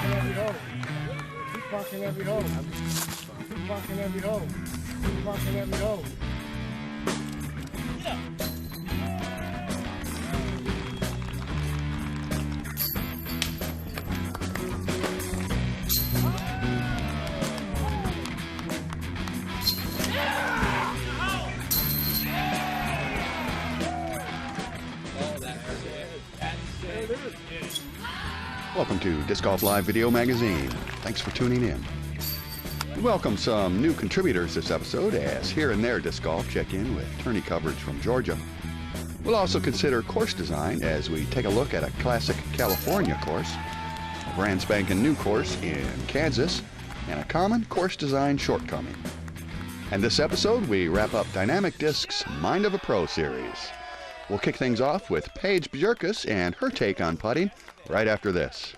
parking every hole. Keep parking every hole. Keep parking every hole. Yeah. Welcome to Disc Golf Live Video Magazine. Thanks for tuning in. We welcome some new contributors this episode as Here and There Disc Golf check in with tourney coverage from Georgia. We'll also consider course design as we take a look at a classic California course, a brand spanking new course in Kansas, and a common course design shortcoming. And this episode we wrap up Dynamic Disc's Mind of a Pro series. We'll kick things off with Paige Bjerkus and her take on putting right after this.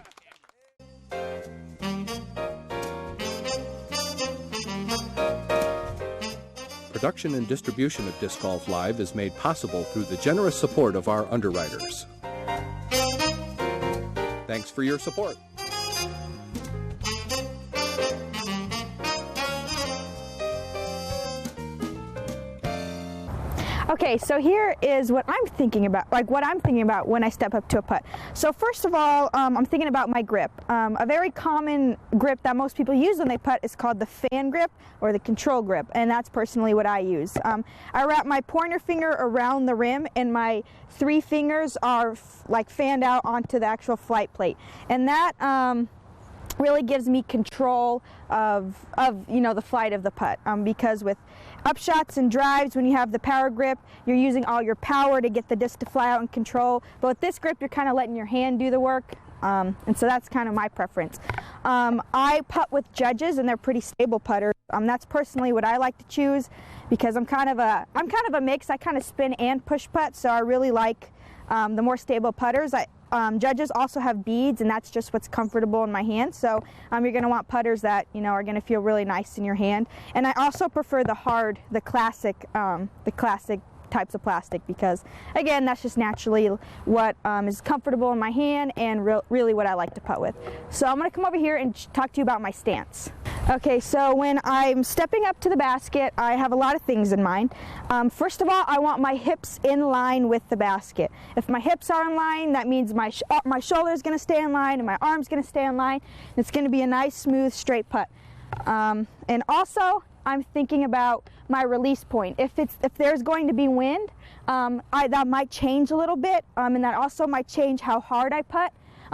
Production and distribution of Disc Golf Live is made possible through the generous support of our underwriters. Thanks for your support. Okay, so here is what I'm thinking about, when I step up to a putt. So first of all, I'm thinking about my grip. A very common grip that most people use when they putt is called the fan grip or the control grip, and that's personally what I use. I wrap my pointer finger around the rim, and my three fingers are like fanned out onto the actual flight plate, and that really gives me control of the flight of the putt, because with upshots and drives, when you have the power grip, you're using all your power to get the disc to fly out and control. But with this grip, you're kind of letting your hand do the work, and so that's kind of my preference. I putt with Judges, and they're pretty stable putters. That's personally what I like to choose because I'm kind of a mix. I kind of spin and push putt, so I really like the more stable putters. Judges also have beads, and that's just what's comfortable in my hand. So you're going to want putters that are going to feel really nice in your hand. And I also prefer the classic types of plastic because, again, that's just naturally what is comfortable in my hand and really what I like to putt with. So I'm going to come over here and talk to you about my stance. Okay, so when I'm stepping up to the basket, I have a lot of things in mind. First of all, I want my hips in line with the basket. If my hips are in line, that means my shoulder is going to stay in line and my arm's going to stay in line. It's going to be a nice, smooth, straight putt. And also, I'm thinking about my release point. If there's going to be wind, that might change a little bit, and that also might change how hard I putt.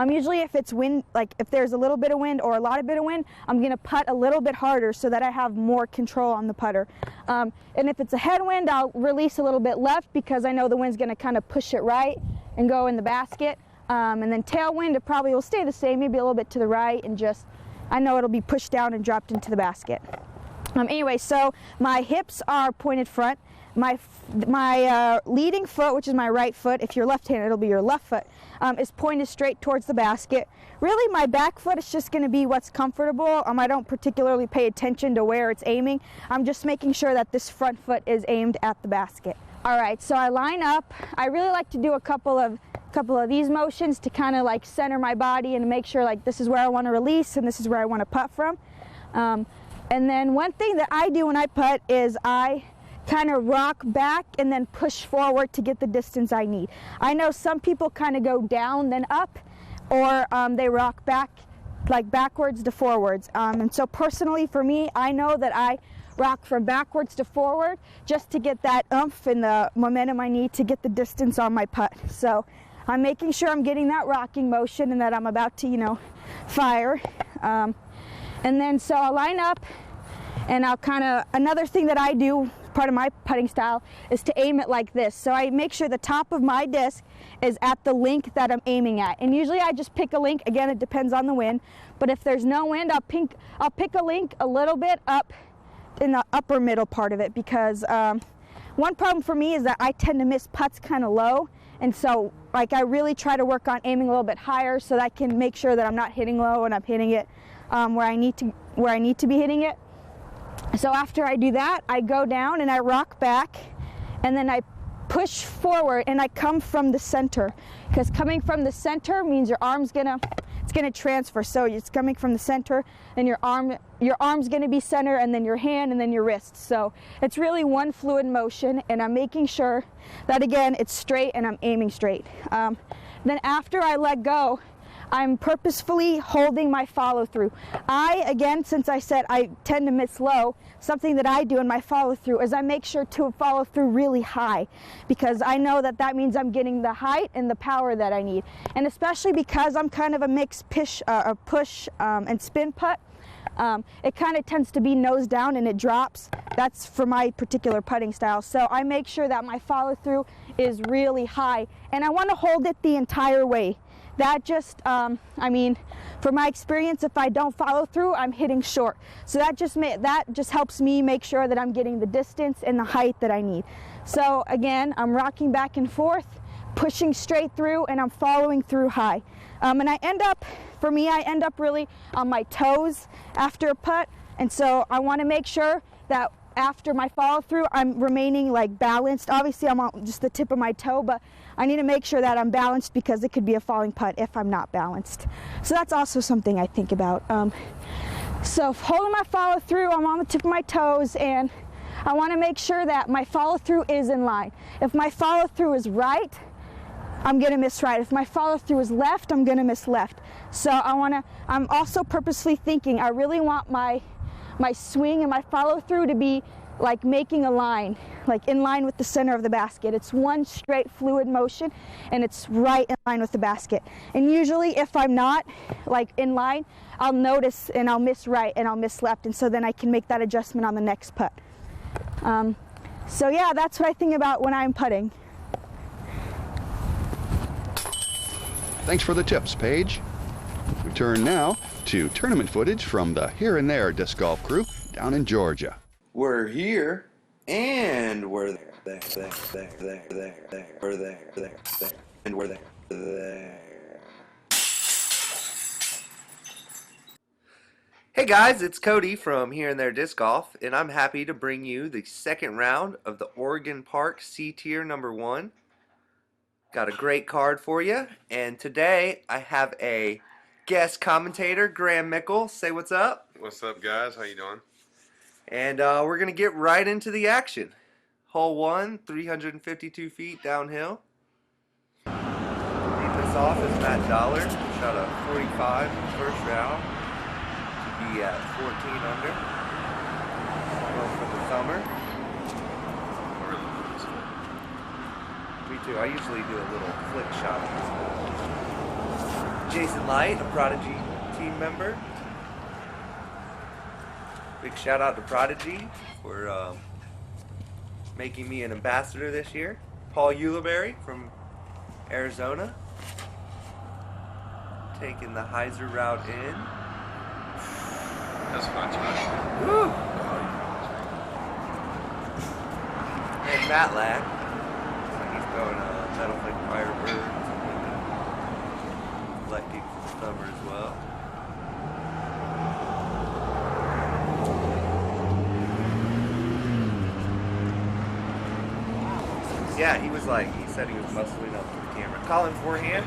Usually if it's wind, like if there's a little bit of wind or a lot of bit of wind, I'm going to putt a little bit harder so that I have more control on the putter. And if it's a headwind, I'll release a little bit left because I know the wind's going to kind of push it right and go in the basket. And then tailwind, it probably will stay the same, maybe a little bit to the right, and I know it'll be pushed down and dropped into the basket. Anyway, so my hips are pointed front. My leading foot, which is my right foot, if you're left-handed, it'll be your left foot, is pointed straight towards the basket. Really, my back foot is just going to be what's comfortable. I don't particularly pay attention to where it's aiming. I'm just making sure that this front foot is aimed at the basket. All right, so I line up. I really like to do a couple of these motions to kind of like center my body and make sure like this is where I want to release and this is where I want to putt from. And then one thing that I do when I putt is I kind of rock back and then push forward to get the distance I need. I know some people kind of go down then up, or they rock back, like backwards to forwards. And so personally for me, I know that I rock from backwards to forward just to get that oomph and the momentum I need to get the distance on my putt. So I'm making sure I'm getting that rocking motion and that I'm about to, fire. And then so I'll line up and I'll another thing that I do, part of my putting style, is to aim it like this. So I make sure the top of my disc is at the link that I'm aiming at. And usually I just pick a link, again it depends on the wind, but if there's no wind I'll pick a link a little bit up in the upper middle part of it because one problem for me is that I tend to miss putts kind of low, and so like I really try to work on aiming a little bit higher so that I can make sure that I'm not hitting low and I'm hitting it where I need to be hitting it. So after I do that, I go down and I rock back, and then I push forward and I come from the center, because coming from the center means your arm's it's going to transfer. So it's coming from the center, and your arm's going to be center, and then your hand, and then your wrist. So it's really one fluid motion, and I'm making sure that, again, it's straight and I'm aiming straight. Then after I let go, I'm purposefully holding my follow through. Again, since I said I tend to miss low, something that I do in my follow through is I make sure to follow through really high, because I know that that means I'm getting the height and the power that I need. And especially because I'm kind of a mixed push and spin putt, it kind of tends to be nose down and it drops. That's for my particular putting style. So I make sure that my follow through is really high, and I want to hold it the entire way. That just, I mean, from my experience, if I don't follow through, I'm hitting short. So that just helps me make sure that I'm getting the distance and the height that I need. So again, I'm rocking back and forth, pushing straight through, and I'm following through high. And I end up really on my toes after a putt. And so I want to make sure that after my follow through, I'm remaining like balanced. Obviously, I'm on just the tip of my toe, but I need to make sure that I'm balanced, because it could be a falling putt if I'm not balanced. So that's also something I think about. So holding my follow through, I'm on the tip of my toes, and I want to make sure that my follow through is in line. If my follow through is right, I'm going to miss right. If my follow through is left, I'm going to miss left. So I'm also purposely thinking, I really want my swing and my follow through to be like making a line, like in line with the center of the basket. It's one straight fluid motion, and it's right in line with the basket. And usually if I'm not like in line, I'll notice and I'll miss right and I'll miss left, and so then I can make that adjustment on the next putt. So yeah, that's what I think about when I'm putting. Thanks for the tips, Paige. We turn now to tournament footage from the Here and There disc golf crew down in Georgia. We're here, and we're there, and we're there. Hey guys, it's Cody from Here and There Disc Golf, and I'm happy to bring you the second round of the Oregon Park C-Tier #1. Got a great card for you, and today I have a guest commentator, Graham Mickle. Say what's up. What's up, guys? How you doing? And we're going to get right into the action. Hole 1, 352 feet downhill. Lead this off is Matt Dollar. Shot a 45 in the first round. To be at 14 under. Going for the thumber. Me too. I usually do a little flick shot on this hole. Jason Light, a Prodigy team member. Big shout out to Prodigy for making me an ambassador this year. Paul Uliberry from Arizona, taking the Heiser route in. That's fun time. Woo! And Matt Lack, he's throwing a Metal Flick Firebird, collecting some summer as well. Yeah, he said he was muscling up to the camera. Colin Forehand,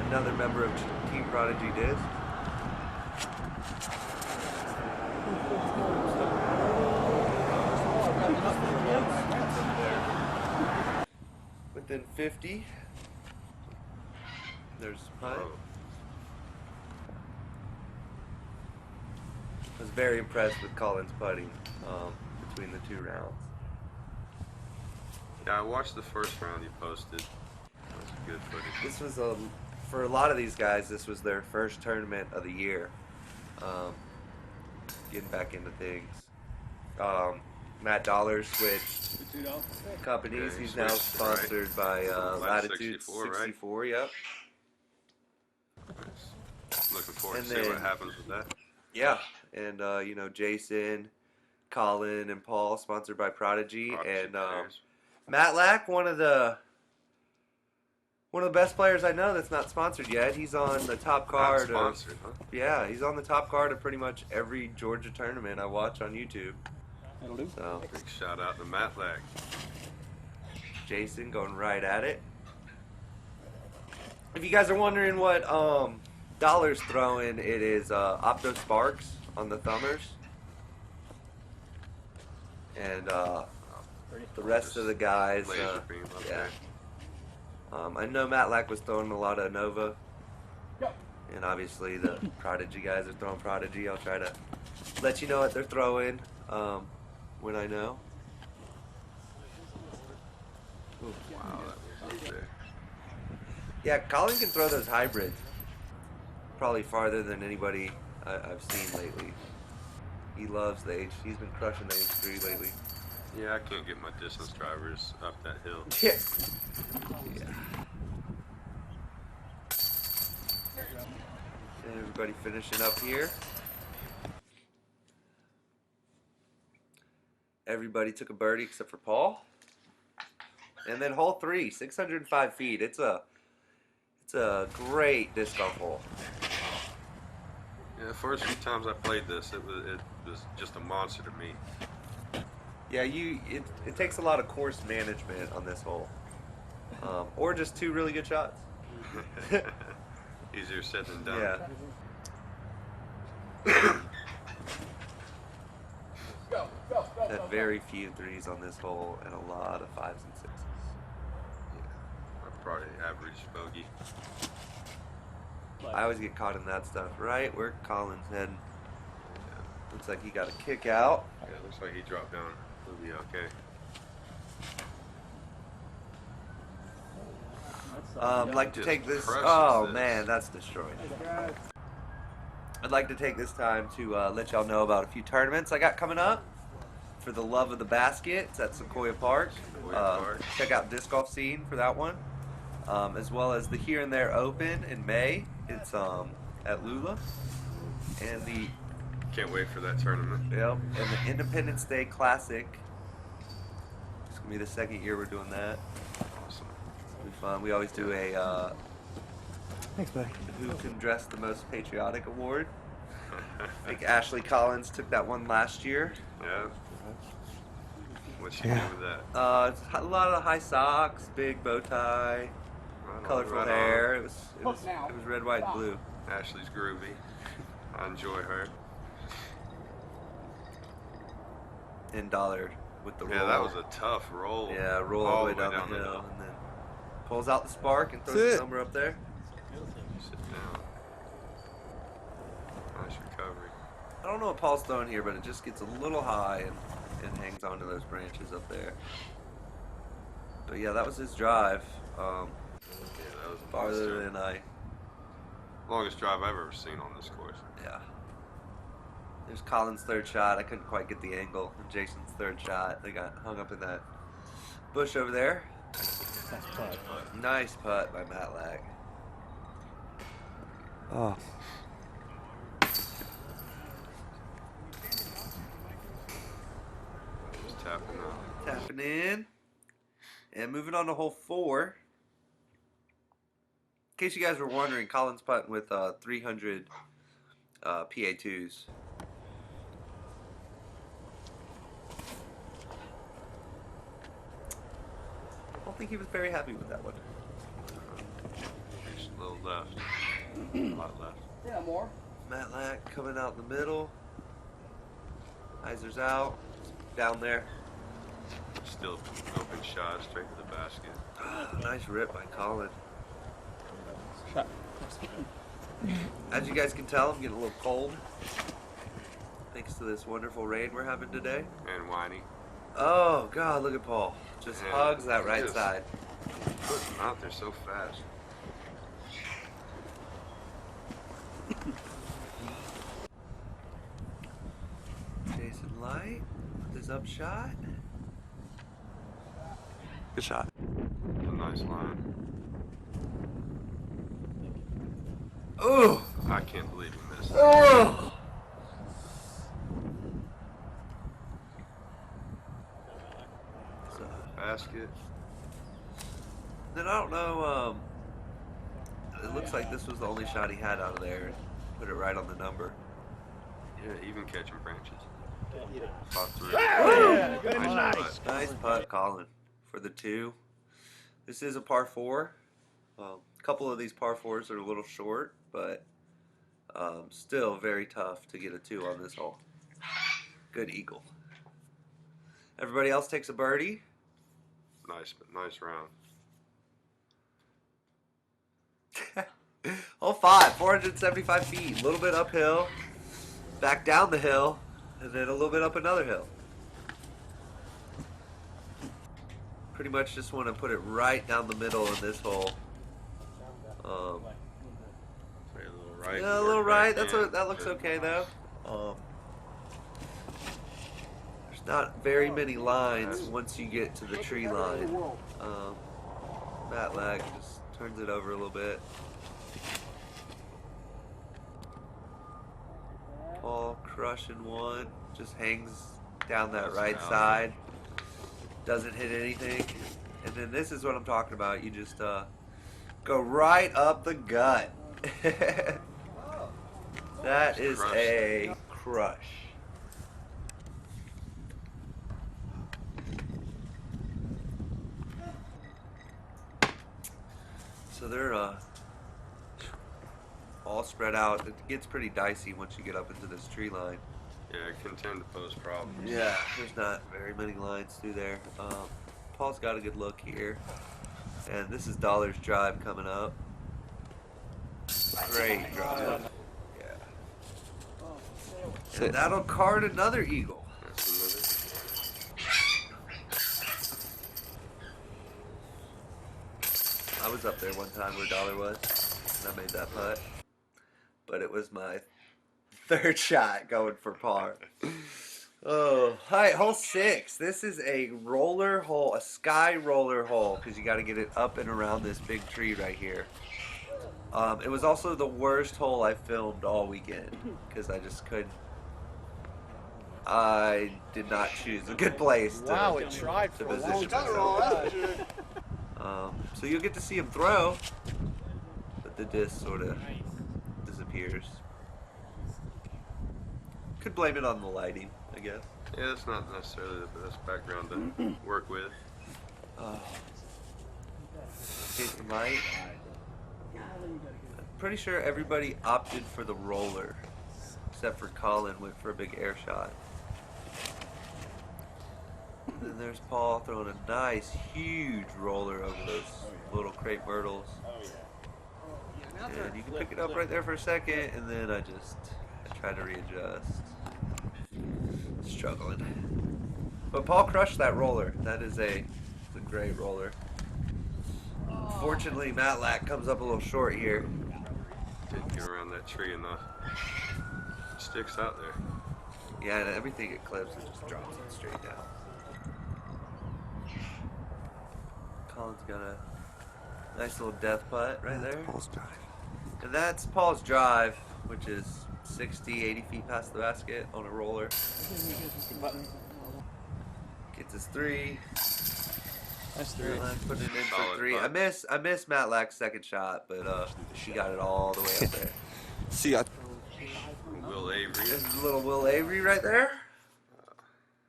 another member of Team Prodigy Disc. Within 50, there's putt. I was very impressed with Colin's putting between the two rounds. Yeah, I watched the first round you posted. That was good footage. This was for a lot of these guys, this was their first tournament of the year. Getting back into things. Matt Dollar switched companies. Yeah, He's now sponsored by Latitude 64, right? Yep. Looking forward And to see what happens with that. Yeah, and you know, Jason, Colin, and Paul sponsored by Prodigy, and Matt Lack, one of the best players I know that's not sponsored yet. He's on the top card. Not sponsored, huh? Yeah, he's on the top card of pretty much every Georgia tournament I watch on YouTube. That'll do. So Big shout out to Matt Lack. Jason going right at it. If you guys are wondering what Dollar's throwing, it is Opto Sparks on the thumbers. And the rest of the guys, Laser beam up yeah. there. I know Matlack was throwing a lot of Nova. And obviously the Prodigy guys are throwing Prodigy. I'll try to let you know what they're throwing when I know. Wow, that was up there. Yeah, Colin can throw those hybrids probably farther than anybody I've seen lately. He loves the H. He's been crushing the H3 lately. Yeah, I can't get my distance drivers up that hill. Yeah. And everybody finishing up here. Everybody took a birdie except for Paul. And then hole 3, 605 feet. It's a great disc golf hole. Yeah, the first few times I played this, it was just a monster to me. Yeah, it takes a lot of course management on this hole, or just 2 really good shots. Easier said than done. Yeah. Had very few 3s on this hole and a lot of 5s and 6s. Yeah, probably average bogey. I always get caught in that stuff. Right where Colin's heading. Looks like he got a kick out. Yeah, looks like he dropped down. He'll be okay. I'd like to Just take this. crushes Oh this. man, that's destroyed. I'd like to take this time to let y'all know about a few tournaments I got coming up. For the love of the basket, it's at Sequoia Park. Check out Disc Golf Scene for that one, as well as the Here and There Open in May. It's at Lula, and the Can't wait for that tournament. and the Independence Day Classic. It's gonna be the 2nd year we're doing that. Awesome. It'll be fun. We always do a Thanks, buddy. Who Can Dress the Most Patriotic award. I think Ashley Collins took that one last year. Yeah. What you do with that? It's a lot of high socks, big bow tie, Right on, colorful right on. hair. It was red, white, and blue. Ashley's groovy. I enjoy her. And Dollar with the roll. Yeah, that was a tough roll. Yeah, roll all the way down the hill, and then pulls out the spark and throws That's the it. number up there. Sit down. Nice recovery. I don't know what Paul's throwing here, but it just gets a little high and hangs onto those branches up there. But yeah, that was his drive. Yeah, that was a Farther monster. than Longest drive I've ever seen on this course. yeah. There's Colin's third shot. I couldn't quite get the angle. And Jason's third shot. They got hung up in that bush over there. Nice putt by Matlack. Oh. Just tapping out. Tapping in. And moving on to hole 4. In case you guys were wondering, Colin's putting with 300 PA2s. I don't think he was very happy with that one. Just a little left. A lot left. Yeah, more. Matlack coming out in the middle. Heiser's out. Down there. Still open shot straight to the basket. Nice rip by Colin. As you guys can tell, I'm getting a little cold. Thanks to this wonderful rain we're having today. And whiny. Oh, God, look at Paul. Just Yeah, hugs that right just- side. Putting them out there so fast. Jason Light with his up shot. Good shot. A nice line. Oh! I can't believe he missed. Oh! Basket. Then I don't know, it looks like this was the only shot he had out of there. Put it right on the number. Yeah, even catching branches. Fought through. Yeah, good Nice nice. putt. Nice putt, Colin, for the 2. This is a par 4. A couple of these par 4s are a little short, but Still very tough to get a 2 on this hole. Good eagle. Everybody else takes a birdie. Nice round. Hole 5, 475 feet. A little bit uphill, back down the hill, and then a little bit up another hill. Pretty much just want to put it right down the middle of this hole. A little right. Yeah, a little right. That looks okay though. There's not very many lines once you get to the tree line. Matt Lag just turns it over a little bit. Paul crushing one, just hangs down that right side, doesn't hit anything, and then this is what I'm talking about. You just go right up the gut. That is a crush. So they're all spread out. It gets pretty dicey once you get up into this tree line. Yeah, it can tend to pose problems. Yeah, there's not very many lines through there. Paul's got a good look here. And this is Dollar's drive coming up. Great drive. Yeah. And that'll card another eagle. I was up there one time where Dollar was, and I made that putt. But it was my 3rd shot going for par. Oh, hi, hole 6. This is a roller hole, a sky roller hole, because you got to get it up and around this big tree right here. It was also the worst hole I filmed all weekend, because I just couldn't. I did not choose a good place to position myself. So you'll get to see him throw, but the disc sort of disappears. Could blame it on the lighting, I guess. Yeah, it's not necessarily the best background to work with. Jason Light. I'm pretty sure everybody opted for the roller, except for Colin went for a big air shot. And then there's Paul throwing a nice, huge roller over those little crepe myrtles. And you can pick it up right there for a second, and then I try to readjust. Struggling. But Paul crushed that roller. That is a great roller. Fortunately, Matt Lack comes up a little short here. Didn't get around that tree and the sticks out there. Yeah, and everything it clips, it just drops it straight down. Colin's got a nice little death putt right there. Paul's drive. And that's Paul's drive, which is 60, 80 feet past the basket on a roller. Gets his 3. That's 3. Putting it in for Solid 3. putt. I missed Matt Lack's second shot, but she got it all the way up there. See, Will Avery. There's a little Will Avery right there.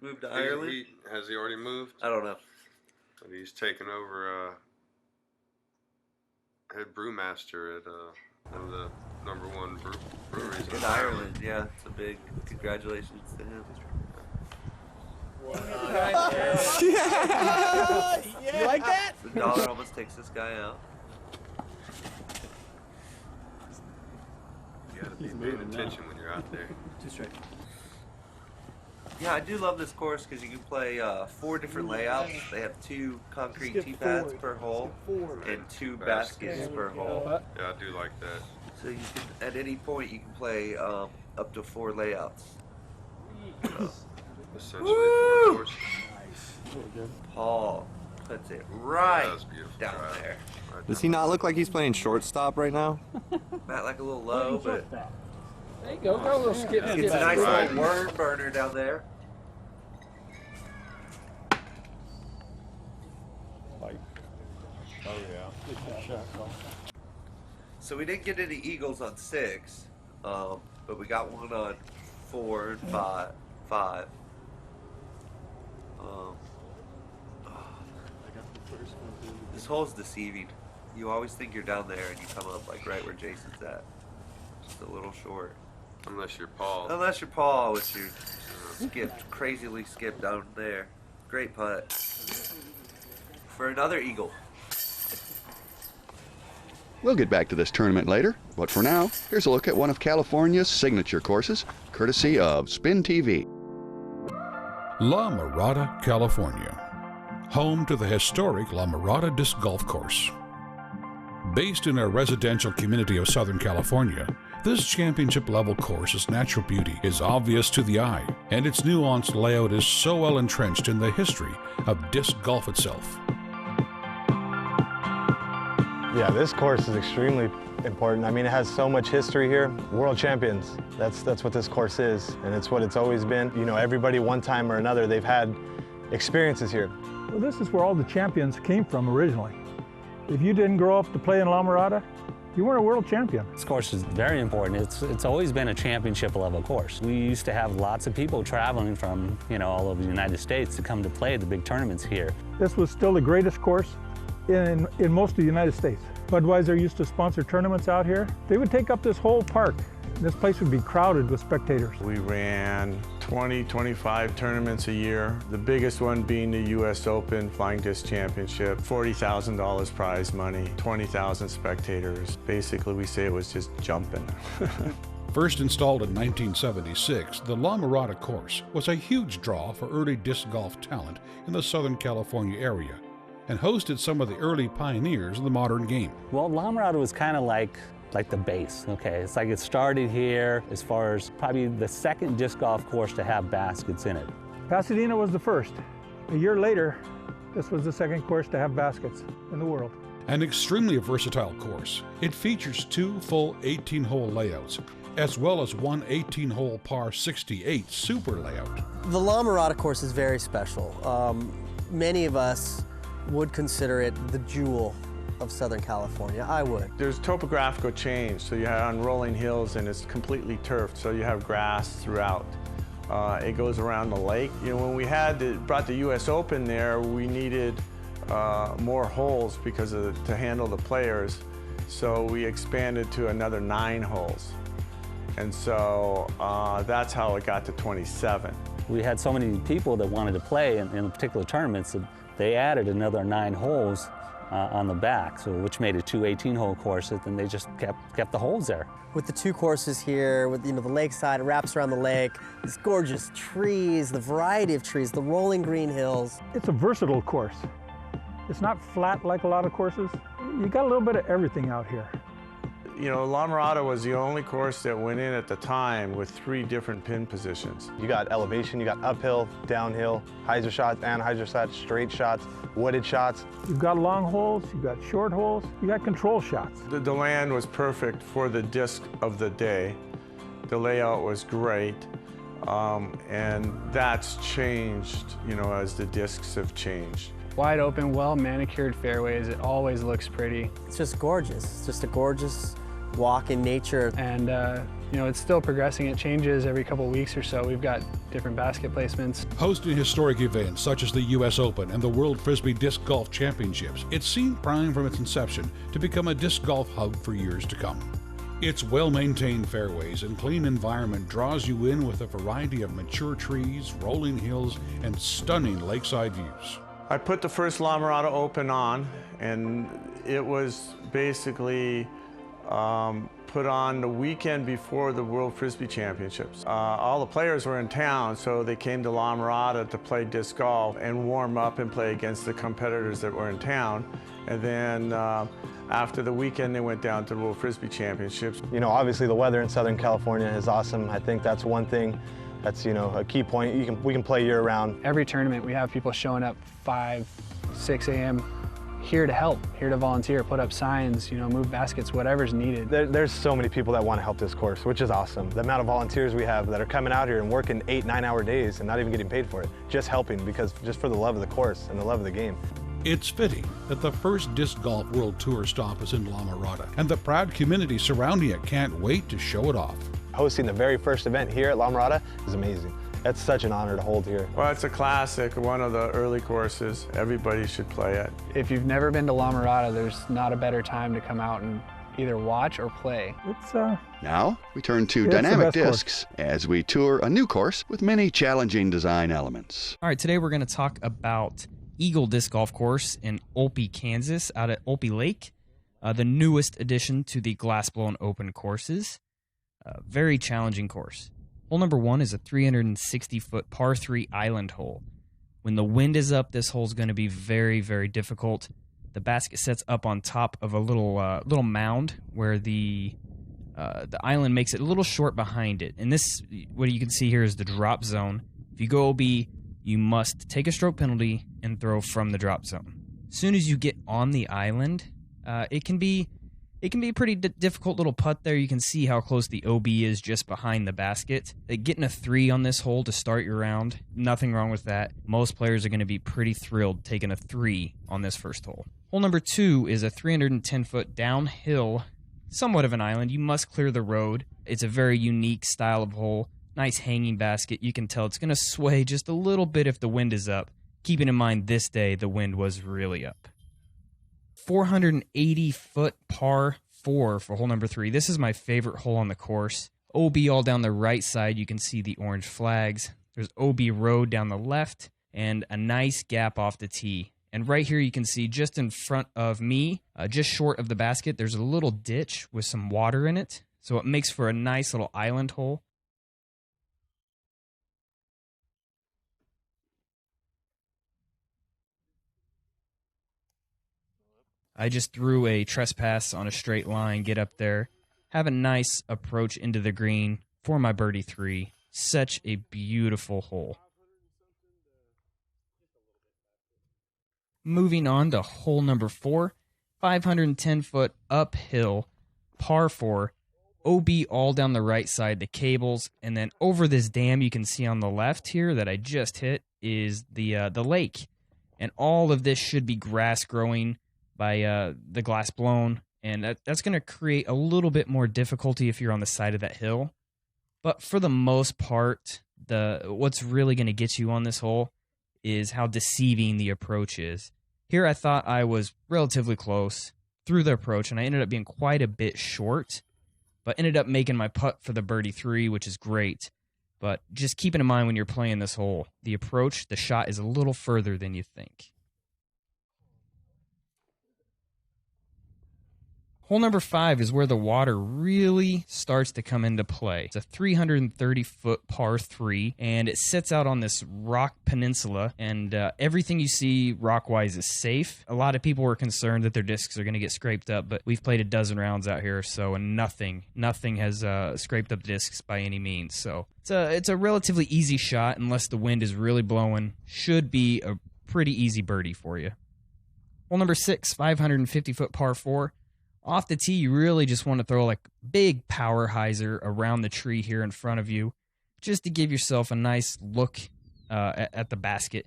Moved to Ireland. Has he already moved? I don't know. But he's taken over head brewmaster at one of the #1 breweries In Ireland, yeah. It's a big congratulations to him. You like that? The Dollar almost takes this guy out. You gotta be paying attention when you're out there. Yeah, I do love this course because you can play 4 different layouts. They have 2 concrete tee pads per hole and 2 baskets per hole. Yeah, I do like that. So you can, at any point, you can play up to 4 layouts. Essentially Woo! 4 courses. Paul puts it Yeah, right that's beautiful down drive. there. Right Does down he not look like he's playing shortstop right now? Matt like a little low, but There you go. Go a little skip. gets a nice little worm burner down there. So we didn't get any eagles on 6, but we got one on 4 and 5. This hole's deceiving. You always think you're down there and you come up like right where Jason's at. Just a little short. Unless you're Paul. Unless you're Paul, which you crazily skipped down there. Great putt. For another eagle. We'll get back to this tournament later, but for now, here's a look at one of California's signature courses, courtesy of Spin TV. La Mirada, California, home to the historic La Mirada Disc Golf Course. Based in a residential community of Southern California, this championship-level course's natural beauty is obvious to the eye, and its nuanced layout is so well entrenched in the history of disc golf itself. Yeah, this course is extremely important. I mean, it has so much history here. World champions, that's what this course is, and it's what it's always been. You know, everybody one time or another, they've had experiences here. Well, this is where all the champions came from originally. If you didn't grow up to play in La Mirada, you weren't a world champion. This course is very important. It's always been a championship level course. We used to have lots of people traveling from, all over the United States to come to play the big tournaments here. This was still the greatest course in most of the United States. Budweiser used to sponsor tournaments out here. They would take up this whole park. This place would be crowded with spectators. We ran 20, 25 tournaments a year. The biggest one being the US Open Flying Disc Championship. $40,000 prize money, 20,000 spectators. Basically, we say it was just jumping. First installed in 1976, the La Mirada course was a huge draw for early disc golf talent in the Southern California area, and hosted some of the early pioneers of the modern game. Well, La Mirada was kind of like the base, okay? It's like it started here as far as probably the second disc golf course to have baskets in it. Pasadena was the first. A year later, this was the second course to have baskets in the world. An extremely versatile course. It features 2 full 18-hole layouts, as well as one 18-hole par 68 super layout. The La Mirada course is very special. Many of us would consider it the jewel of Southern California. I would. There's topographical change, so you have on rolling hills and it's completely turfed, so you have grass throughout. It goes around the lake. When we brought the US Open there, we needed more holes to handle the players, so we expanded to another 9 holes. And so that's how it got to 27. We had so many people that wanted to play in particular tournaments that they added another 9 holes on the back, which made it 2 18-hole courses, and they just kept the holes there. With the 2 courses here, with the lakeside, it wraps around the lake, these gorgeous trees, the variety of trees, the rolling green hills. It's a versatile course. It's not flat like a lot of courses. You got a little bit of everything out here. La Mirada was the only course that went in at the time with 3 different pin positions. You got elevation, you got uphill, downhill, hyzer shots, anti-hyzer shots, straight shots, wooded shots. You've got long holes, you've got short holes, you got control shots. The land was perfect for the disc of the day. The layout was great, and that's changed, as the discs have changed. Wide open, well manicured fairways, it always looks pretty. It's just gorgeous. It's just a gorgeous walk in nature. And it's still progressing. It changes every couple weeks or so. We've got different basket placements. Hosting historic events such as the US Open and the World Frisbee Disc Golf Championships, it seemed primed from its inception to become a disc golf hub for years to come. Its well-maintained fairways and clean environment draws you in with a variety of mature trees, rolling hills, and stunning lakeside views. I put the first La Mirada Open on, and it was basically put on the weekend before the World Frisbee Championships. All the players were in town, so they came to La Mirada to play disc golf and warm up and play against the competitors that were in town. And then after the weekend, they went down to the World Frisbee Championships. Obviously the weather in Southern California is awesome. I think that's one thing that's, a key point. We can play year-round. Every tournament, we have people showing up 5, 6 a.m. here to help, here to volunteer, put up signs, move baskets, whatever's needed. There's so many people that want to help this course, which is awesome. The amount of volunteers we have that are coming out here and working 8, 9-hour days and not even getting paid for it, just helping just for the love of the course and the love of the game. It's fitting that the first Disc Golf World Tour stop is in La Mirada, and the proud community surrounding it can't wait to show it off. Hosting the very first event here at La Mirada is amazing. That's such an honor to hold here. Well, it's a classic, one of the early courses. Everybody should play it. If you've never been to La Mirada, there's not a better time to come out and either watch or play. It's Now, we turn to Yeah, it's the dynamic best course. discs as we tour a new course with many challenging design elements. All right, today we're going to talk about Eagle Disc Golf Course in Olpe, Kansas, out at Olpe Lake, the newest addition to the glass-blown open courses. Very challenging course. Hole number 1 is a 360-foot par 3 island hole. When the wind is up, this hole is going to be very, very difficult. The basket sets up on top of a little mound where the island makes it a little short behind it. And this, what you can see here, is the drop zone. If you go OB, you must take a stroke penalty and throw from the drop zone. As soon as you get on the island, it can be a pretty difficult little putt there. You can see how close the OB is just behind the basket. Getting a 3 on this hole to start your round, nothing wrong with that. Most players are going to be pretty thrilled taking a 3 on this first hole. Hole number 2 is a 310-foot downhill, somewhat of an island. You must clear the road. It's a very unique style of hole. Nice hanging basket. You can tell it's going to sway just a little bit if the wind is up. Keeping in mind this day, the wind was really up. 480-foot par 4 for hole number 3. This is my favorite hole on the course. OB all down the right side, you can see the orange flags. There's OB road down the left and a nice gap off the tee. And right here you can see just in front of me, just short of the basket, there's a little ditch with some water in it. So it makes for a nice little island hole. I just threw a trespass on a straight line, get up there, have a nice approach into the green for my birdie 3. Such a beautiful hole. Moving on to hole number 4, 510-foot uphill, par 4, OB all down the right side, the cables, and then over this dam you can see on the left here that I just hit is the lake. And all of this should be grass growing by the glass blown, and that's going to create a little bit more difficulty if you're on the side of that hill. But for the most part, what's really going to get you on this hole is how deceiving the approach is. Here I thought I was relatively close through the approach, and I ended up being quite a bit short, but ended up making my putt for the birdie 3, which is great. But just keeping in mind when you're playing this hole, the approach, the shot is a little further than you think. Hole number 5 is where the water really starts to come into play. It's a 330-foot par 3, and it sits out on this rock peninsula, and everything you see rock-wise is safe. A lot of people were concerned that their discs are going to get scraped up, but we've played a dozen rounds out here, so nothing has scraped up discs by any means. So it's a relatively easy shot unless the wind is really blowing. Should be a pretty easy birdie for you. Hole number 6, 550-foot par 4. Off the tee, you really just want to throw like big power hyzer around the tree here in front of you just to give yourself a nice look at the basket.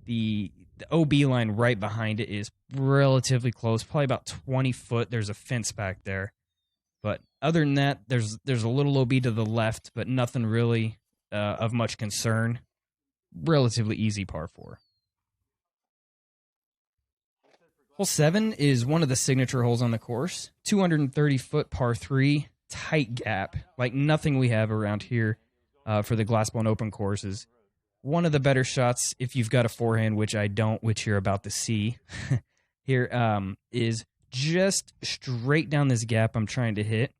The OB line right behind it is relatively close, probably about 20 foot. There's a fence back there. But other than that, there's a little OB to the left, but nothing really of much concern. Relatively easy par 4. Hole 7 is one of the signature holes on the course. 230-foot par 3, tight gap, like nothing we have around here for the glass-blown open courses. One of the better shots, if you've got a forehand, which I don't, which you're about to see, here is just straight down this gap I'm trying to hit,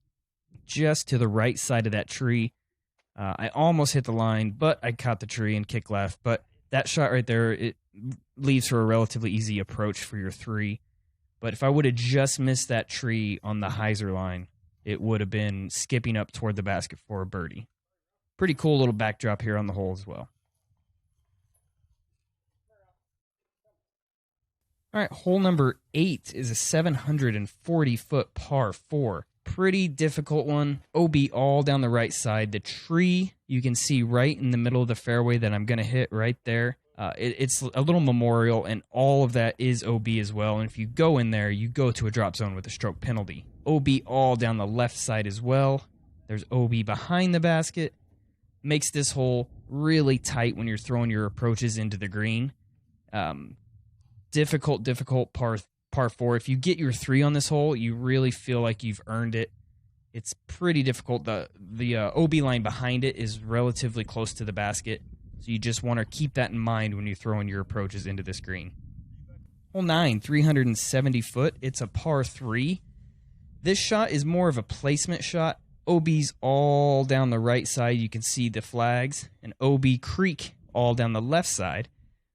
just to the right side of that tree. I almost hit the line, but I caught the tree and kicked left. But that shot right there, it leaves for a relatively easy approach for your 3. But if I would have just missed that tree on the hyzer line, it would have been skipping up toward the basket for a birdie. Pretty cool little backdrop here on the hole as well. All right, hole number 8 is a 740-foot par 4. Pretty difficult one. OB all down the right side. The tree you can see right in the middle of the fairway that I'm going to hit right there. It's a little memorial, and all of that is OB as well. And if you go in there, you go to a drop zone with a stroke penalty. OB all down the left side as well. There's OB behind the basket. Makes this hole really tight when you're throwing your approaches into the green. Difficult par par 4. If you get your 3 on this hole, you really feel like you've earned it. It's pretty difficult. The OB line behind it is relatively close to the basket, so you just want to keep that in mind when you're throwing your approaches into this green. Hole 9, 370 foot. It's a par 3. This shot is more of a placement shot. OB's all down the right side. You can see the flags. And OB creek all down the left side.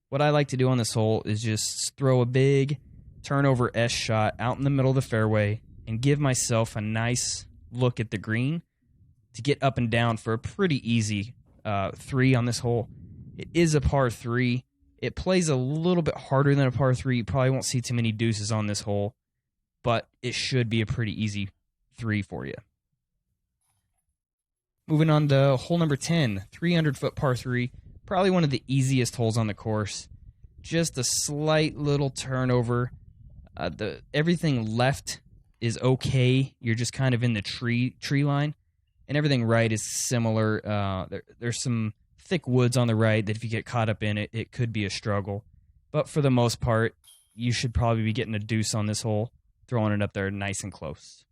What I like to do on this hole is just throw a big turnover S shot out in the middle of the fairway and give myself a nice look at the green to get up and down for a pretty easy 3 on this hole. It is a par 3. It plays a little bit harder than a par 3. You probably won't see too many deuces on this hole, but it should be a pretty easy 3 for you. Moving on to hole number 10, 300-foot par 3. Probably one of the easiest holes on the course. Just a slight little turnover. Everything left is okay. You're just kind of in the tree line. And everything right is similar. There's some thick woods on the right that if you get caught up in it, it could be a struggle. But for the most part, you should probably be getting a deuce on this hole, throwing it up there nice and close.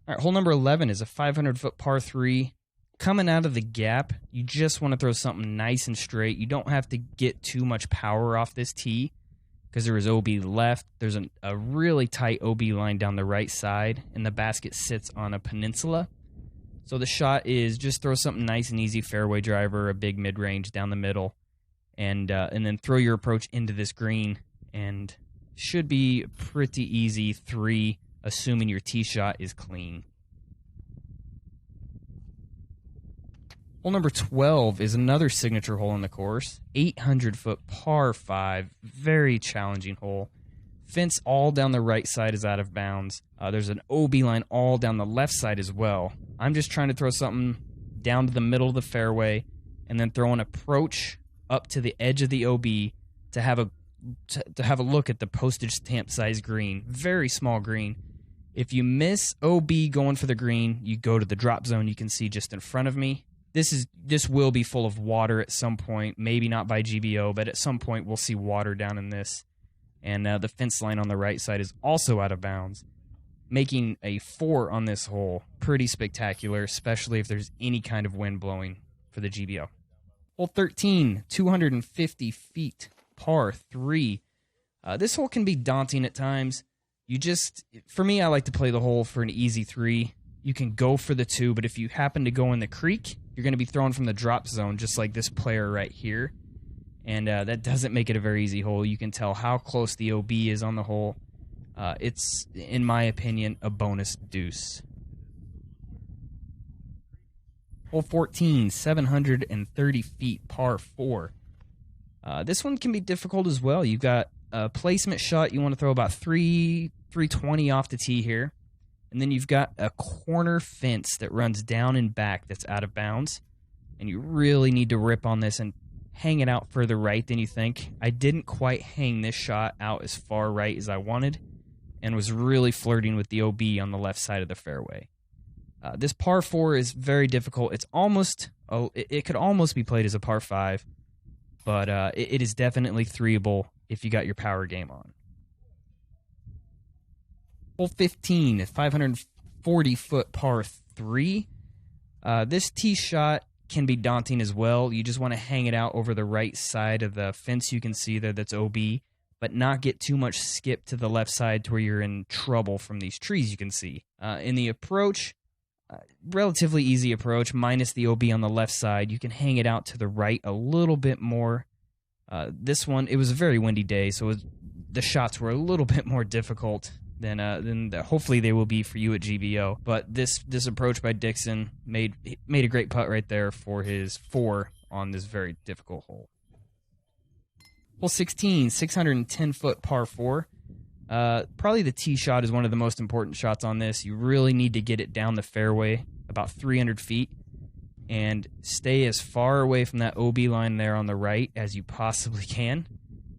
All right, hole number 11 is a 500-foot par 3. Coming out of the gap, you just want to throw something nice and straight. You don't have to get too much power off this tee because there is OB left. There's a really tight OB line down the right side, and the basket sits on a peninsula. So the shot is just throw something nice and easy, fairway driver, a big mid-range down the middle, and then throw your approach into this green, and should be pretty easy 3, assuming your tee shot is clean. Hole number 12 is another signature hole on the course. 800-foot par 5. Very challenging hole. Fence all down the right side is out of bounds. There's an OB line all down the left side as well. I'm just trying to throw something down to the middle of the fairway and then throw an approach up to the edge of the OB to have a look at the postage stamp size green. Very small green. If you miss OB going for the green, you go to the drop zone you can see just in front of me. This will be full of water at some point, maybe not by GBO, but at some point we'll see water down in this. And the fence line on the right side is also out of bounds, making a 4 on this hole pretty spectacular, especially if there's any kind of wind blowing for the GBO. Hole 13, 250 feet, par 3. This hole can be daunting at times. For me, I like to play the hole for an easy 3. You can go for the 2, but if you happen to go in the creek, you're going to be thrown from the drop zone, just like this player right here. And that doesn't make it a very easy hole. You can tell how close the OB is on the hole. It's, in my opinion, a bonus deuce. Hole 14, 730 feet, par 4. This one can be difficult as well. You've got a placement shot. You want to throw about 320 off the tee here. And then you've got a corner fence that runs down and back that's out of bounds. And you really need to rip on this and hang it out further right than you think. I didn't quite hang this shot out as far right as I wanted and was really flirting with the OB on the left side of the fairway. This par 4 is very difficult. It could almost be played as a par 5, but it is definitely 3-able if you got your power game on. Hole 15, 540-foot par 3. This tee shot can be daunting as well. You just want to hang it out over the right side of the fence you can see there that's OB, but not get too much skip to the left side to where you're in trouble from these trees you can see. In the approach, relatively easy approach, minus the OB on the left side. You can hang it out to the right a little bit more. This one, it was a very windy day, so the shots were a little bit more difficult than hopefully they will be for you at GBO. But this approach by Dixon made a great putt right there for his 4 on this very difficult hole. Hole 16, 610-foot par 4. Probably the tee shot is one of the most important shots on this. You really need to get it down the fairway about 300 feet and stay as far away from that OB line there on the right as you possibly can.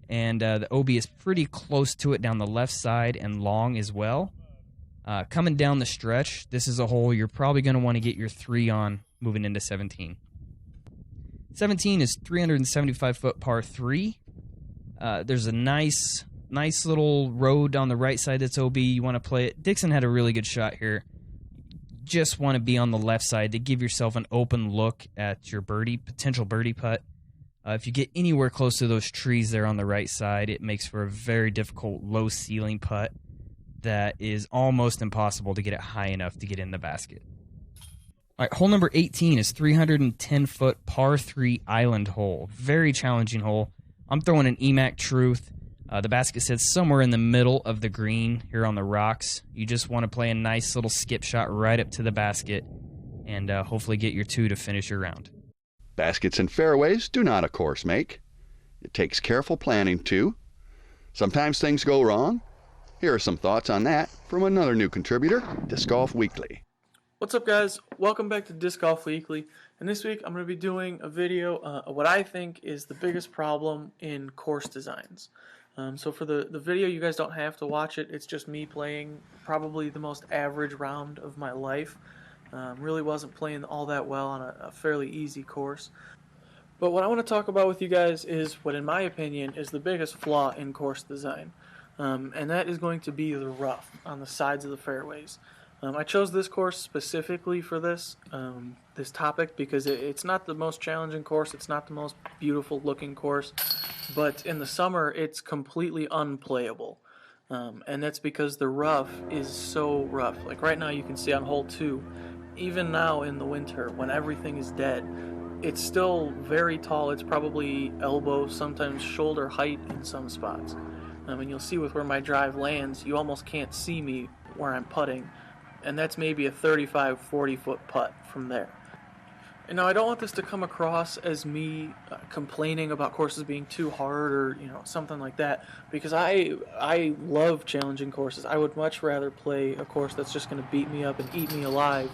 And the OB is pretty close to it down the left side and long as well. Coming down the stretch, this is a hole you're probably going to want to get your 3 on moving into 17. 17 is 375-foot par 3. There's a nice Nice little road on the right side that's OB. You want to play it. Dixon had a really good shot here. Just want to be on the left side to give yourself an open look at your potential birdie putt. If you get anywhere close to those trees there on the right side, it makes for a very difficult low ceiling putt that is almost impossible to get it high enough to get in the basket. All right, hole number 18 is 310-foot par 3 island hole. Very challenging hole. I'm throwing an EMAC Truth. The basket sits somewhere in the middle of the green here on the rocks. You just want to play a nice little skip shot right up to the basket and hopefully get your 2 to finish your round. Baskets and fairways do not a course make. It takes careful planning too. Sometimes things go wrong. Here are some thoughts on that from another new contributor, Disc Golf Weekly. What's up, guys? Welcome back to Disc Golf Weekly. And this week I'm going to be doing a video of what I think is the biggest problem in course designs. So for the video, you guys don't have to watch it. It's just me playing probably the most average round of my life. Really wasn't playing all that well on a fairly easy course. But what I want to talk about with you guys is what, in my opinion, is the biggest flaw in course design. And that is going to be the rough on the sides of the fairways. I chose this course specifically for this topic because it's not the most challenging course. It's not the most beautiful looking course. But in the summer, it's completely unplayable. And that's because the rough is so rough. Like right now, you can see on hole 2, even now in the winter, when everything is dead, it's still very tall. It's probably elbow, sometimes shoulder height in some spots. And you'll see with where my drive lands, you almost can't see me where I'm putting. And that's maybe a 35, 40-foot putt from there. And now I don't want this to come across as me complaining about courses being too hard or something like that, because I love challenging courses. I would much rather play a course that's just going to beat me up and eat me alive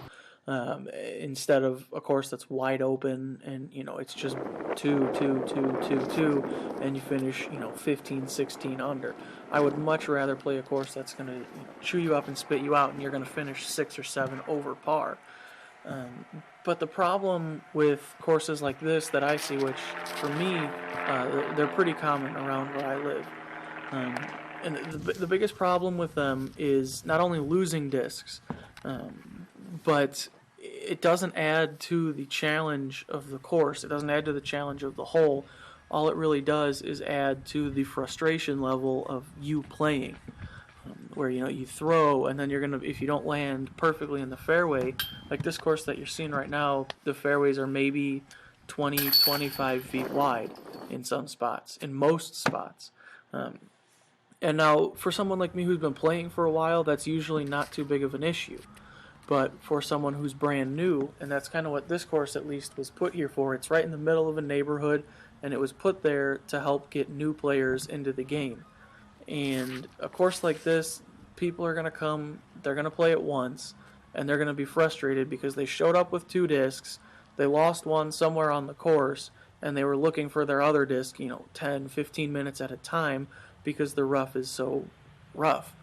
instead of a course that's wide open and it's just 2, 2, 2, 2, 2, and you finish 15, 16 under. I would much rather play a course that's going to chew you up and spit you out, and you're going to finish 6 or 7 over par. But the problem with courses like this that I see, which for me, they're pretty common around where I live. And the biggest problem with them is not only losing discs, but it doesn't add to the challenge of the course. It doesn't add to the challenge of the hole. All it really does is add to the frustration level of you playing. Where you throw and then you're gonna, if you don't land perfectly in the fairway, like this course that you're seeing right now, the fairways are maybe 20, 25 feet wide in some spots, in most spots. And now for someone like me who's been playing for a while, that's usually not too big of an issue. But for someone who's brand new, and that's kind of what this course at least was put here for, it's right in the middle of a neighborhood, and it was put there to help get new players into the game. And a course like this, people are going to come, they're going to play it once, and they're going to be frustrated because they showed up with 2 discs, they lost one somewhere on the course, and they were looking for their other disc, 10, 15 minutes at a time because the rough is so rough.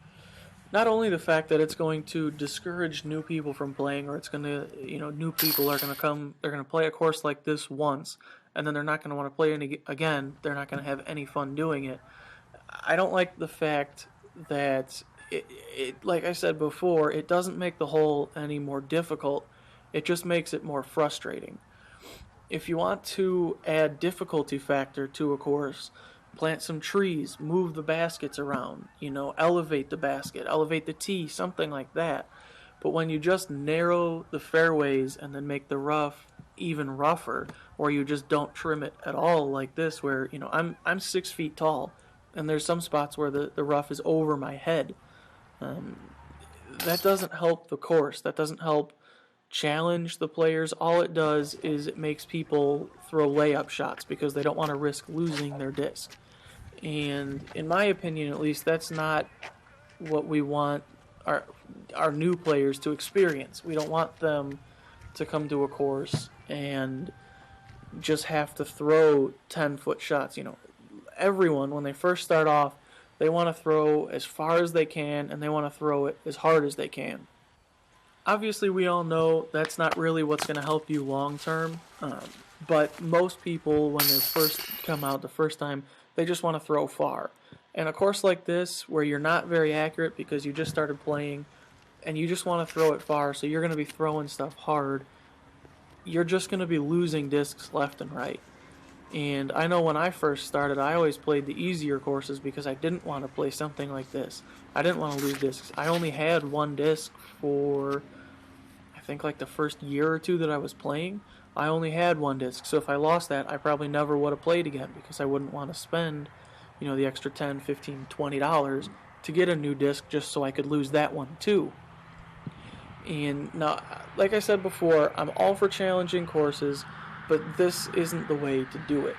Not only the fact that it's going to discourage new people from playing, or it's going to, new people are going to come, they're going to play a course like this once, and then they're not going to want to play it again, they're not going to have any fun doing it. I don't like the fact that, it, like I said before, it doesn't make the hole any more difficult. It just makes it more frustrating. If you want to add difficulty factor to a course, plant some trees, move the baskets around, elevate the basket, elevate the tee, something like that. But when you just narrow the fairways and then make the rough even rougher, or you just don't trim it at all like this, where, I'm 6 feet tall, and there's some spots where the rough is over my head. That doesn't help the course. That doesn't help challenge the players. All it does is it makes people throw layup shots because they don't want to risk losing their disc. And in my opinion, at least, that's not what we want our new players to experience. We don't want them to come to a course and just have to throw 10-foot shots. Everyone, when they first start off, they want to throw as far as they can, and they want to throw it as hard as they can. Obviously, we all know that's not really what's going to help you long term, but most people, when they first come out the first time, they just want to throw far. And a course like this, where you're not very accurate because you just started playing and you just want to throw it far, so you're going to be throwing stuff hard, you're just going to be losing discs left and right. And I know when I first started, I always played the easier courses because I didn't want to play something like this. I didn't want to lose discs. I only had one disc for, I think, like the first year or two that I was playing. I only had one disc, so if I lost that, I probably never would have played again because I wouldn't want to spend, you know, the extra $10, $15, $20 to get a new disc just so I could lose that one too. And now, like I said before, I'm all for challenging courses, but this isn't the way to do it.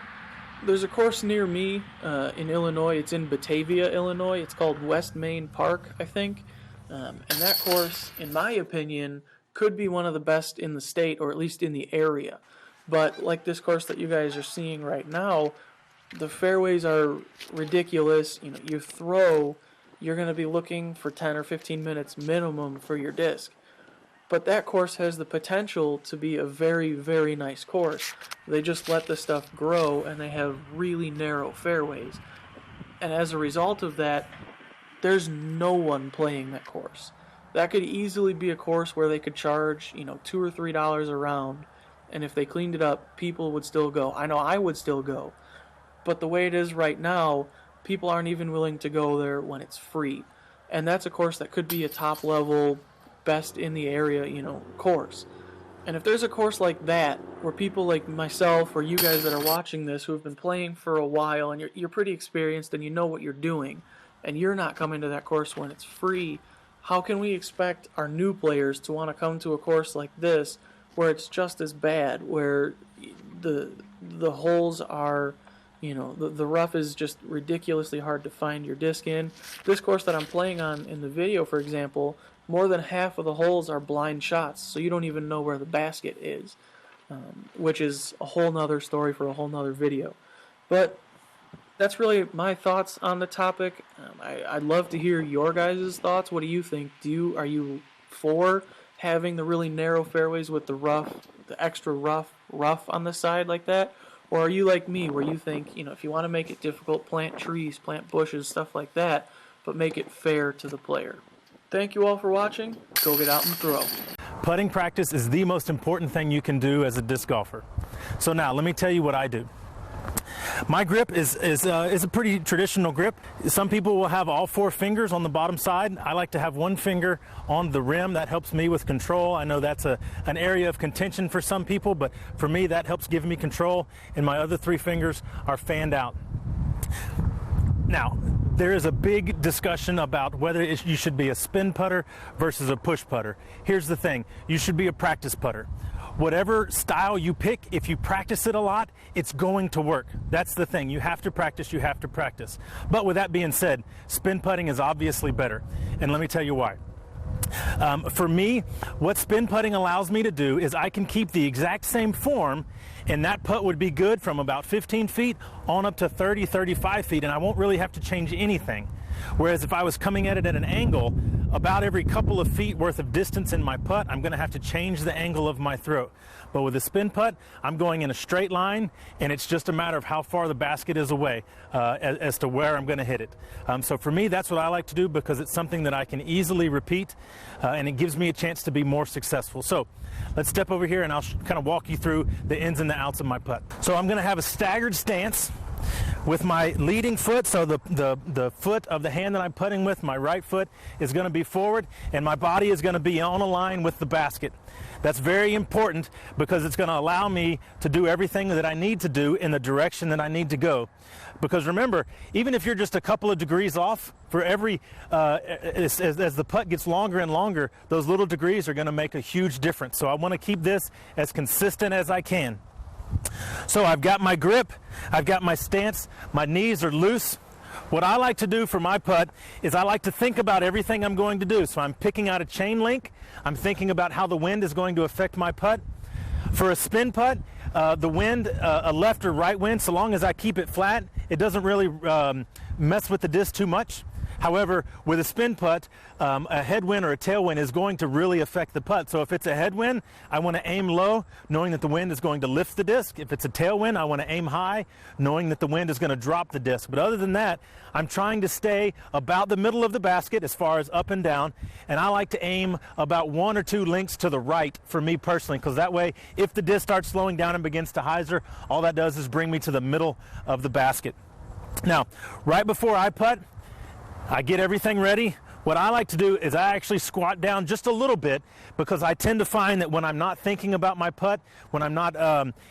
There's a course near me in Illinois. It's in Batavia, Illinois. It's called West Main Park, I think. And that course, in my opinion, could be one of the best in the state, or at least in the area. But like this course that you guys are seeing right now, the fairways are ridiculous. You know, you throw, you're going to be looking for 10 or 15 minutes minimum for your disc. But that course has the potential to be a very, very nice course. They just let the stuff grow, and they have really narrow fairways. And as a result of that, there's no one playing that course. That could easily be a course where they could charge, you know, $2 or $3 a round, and if they cleaned it up, people would still go. I know I would still go. But the way it is right now, people aren't even willing to go there when it's free. And that's a course that could be a top-level, best in the area, you know, course. And if there's a course like that, where people like myself or you guys that are watching this who have been playing for a while and you're pretty experienced and you know what you're doing, and you're not coming to that course when it's free, how can we expect our new players to want to come to a course like this where it's just as bad, where the holes are, you know, the rough is just ridiculously hard to find your disc in. This course that I'm playing on in the video, for example, more than half of the holes are blind shots, so you don't even know where the basket is, which is a whole nother story for a whole nother video. But that's really my thoughts on the topic. I'd love to hear your guys' thoughts. What do you think? Are you for having the really narrow fairways with the rough, the extra rough on the side like that? Or are you like me, where you think, you know, if you want to make it difficult, plant trees, plant bushes, stuff like that, but make it fair to the player? Thank you all for watching. Go get out and throw. Putting practice is the most important thing you can do as a disc golfer. So now, let me tell you what I do. My grip is a pretty traditional grip. Some people will have all 4 fingers on the bottom side. I like to have 1 finger on the rim. That helps me with control. I know that's an area of contention for some people, but for me that helps give me control, and my other 3 fingers are fanned out. Now, there is a big discussion about whether you should be a spin putter versus a push putter. Here's the thing, you should be a practice putter. Whatever style you pick, if you practice it a lot, it's going to work. That's the thing, you have to practice, you have to practice. But with that being said, spin putting is obviously better, and let me tell you why. For me, what spin putting allows me to do is I can keep the exact same form, and that putt would be good from about 15 feet on up to 30, 35 feet, and I won't really have to change anything. Whereas if I was coming at it at an angle, about every couple of feet worth of distance in my putt, I'm going to have to change the angle of my throw. But with a spin putt, I'm going in a straight line, and it's just a matter of how far the basket is away as to where I'm going to hit it. So for me, that's what I like to do, because it's something that I can easily repeat, and it gives me a chance to be more successful. So let's step over here, and I'll kind of walk you through the ins and the outs of my putt. So I'm going to have a staggered stance with my leading foot, so the foot of the hand that I'm putting with, my right foot, is going to be forward, and my body is going to be on a line with the basket. That's very important, because it's going to allow me to do everything that I need to do in the direction that I need to go. Because remember, even if you're just a couple of degrees off, for every as the putt gets longer and longer, those little degrees are going to make a huge difference. So I want to keep this as consistent as I can. So I've got my grip, I've got my stance, my knees are loose. What I like to do for my putt is I like to think about everything I'm going to do. So I'm picking out a chain link, I'm thinking about how the wind is going to affect my putt. For a spin putt, the wind, a left or right wind, so long as I keep it flat, it doesn't really mess with the disc too much. However, with a spin putt, a headwind or a tailwind is going to really affect the putt. So if it's a headwind, I want to aim low, knowing that the wind is going to lift the disc. If it's a tailwind, I want to aim high, knowing that the wind is going to drop the disc. But other than that, I'm trying to stay about the middle of the basket as far as up and down, and I like to aim about 1 or 2 links to the right for me personally, because that way, if the disc starts slowing down and begins to hyzer, all that does is bring me to the middle of the basket. Now, right before I putt, I get everything ready. What I like to do is I actually squat down just a little bit, because I tend to find that when I'm not thinking about my putt, when I'm not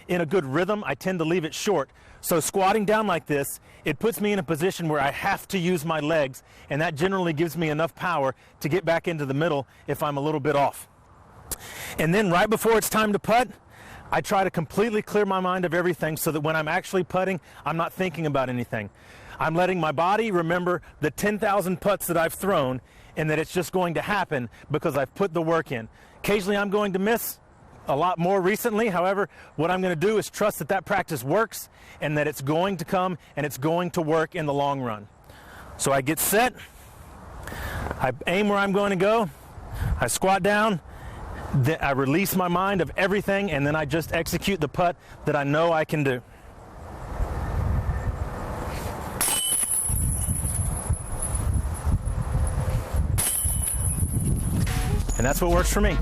in a good rhythm, I tend to leave it short. So squatting down like this, it puts me in a position where I have to use my legs, and that generally gives me enough power to get back into the middle if I'm a little bit off. And then right before it's time to putt, I try to completely clear my mind of everything so that when I'm actually putting, I'm not thinking about anything. I'm letting my body remember the 10,000 putts that I've thrown, and that it's just going to happen because I've put the work in. Occasionally I'm going to miss, a lot more recently. However, what I'm going to do is trust that that practice works and that it's going to come and it's going to work in the long run. So I get set, I aim where I'm going to go, I squat down, then I release my mind of everything, and then I just execute the putt that I know I can do. And that's what works for me.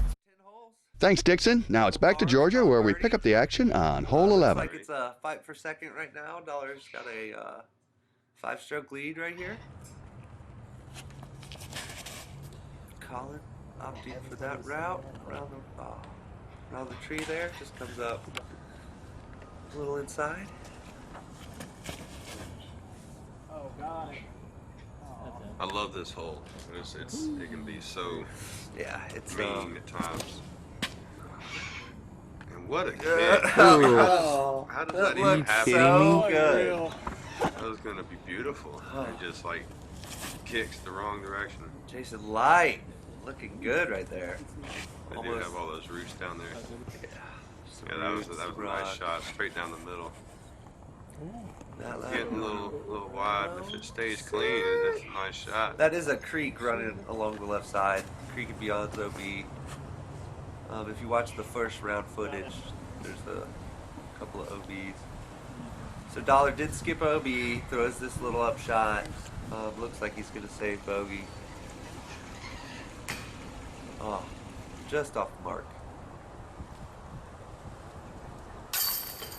Thanks, Dixon. Now it's back to Georgia, where we pick up the action on hole 11. Looks like it's a fight for second right now. Dollar's got a 5-stroke lead right here. Colin opting for that route around the tree there. Just comes up a little inside. Oh, got it. I love this hole. It can be so it's mean at times. And what a kick! Oh, how does that even happen? So good. That was gonna be beautiful. It just like kicks the wrong direction. Jason Light looking good right there. They do have all those roots down there. Yeah, that was a nice shot, straight down the middle. Getting a little wide, but if it stays clean, that's a nice shot. That is a creek running along the left side. Creek and Beyond's OB. If you watch the first round footage, there's a couple of OBs. So Dollar did skip OB, throws this little up shot. Looks like he's going to save bogey. Oh, just off the mark.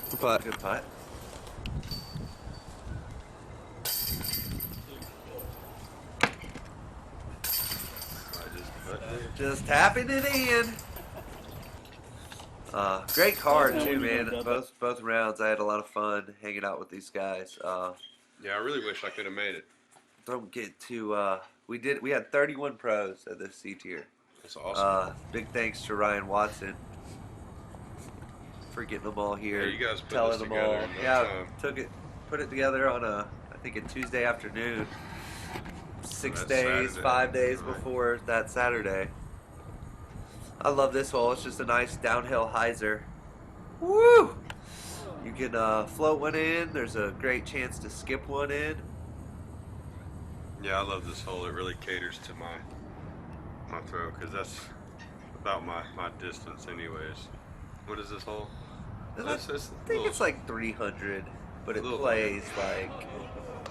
Good putt. Good putt. Just tapping it in. Great card too, man. Both rounds, I had a lot of fun hanging out with these guys. Yeah, I really wish I could have made it. Don't get too. We had 31 pros at this C tier. That's awesome. Big thanks to Ryan Watson for getting them all here. Yeah, you guys put telling this them together all. in no Yeah, time. put it together on I think a Tuesday afternoon. 6 That's days, Saturday. 5 days Right. before that Saturday. I love this hole. It's just a nice downhill hyzer. Woo! You can float one in. There's a great chance to skip one in. Yeah, I love this hole. It really caters to my throw, because that's about my distance anyways. What is this hole? I think it's like 300, but it plays like,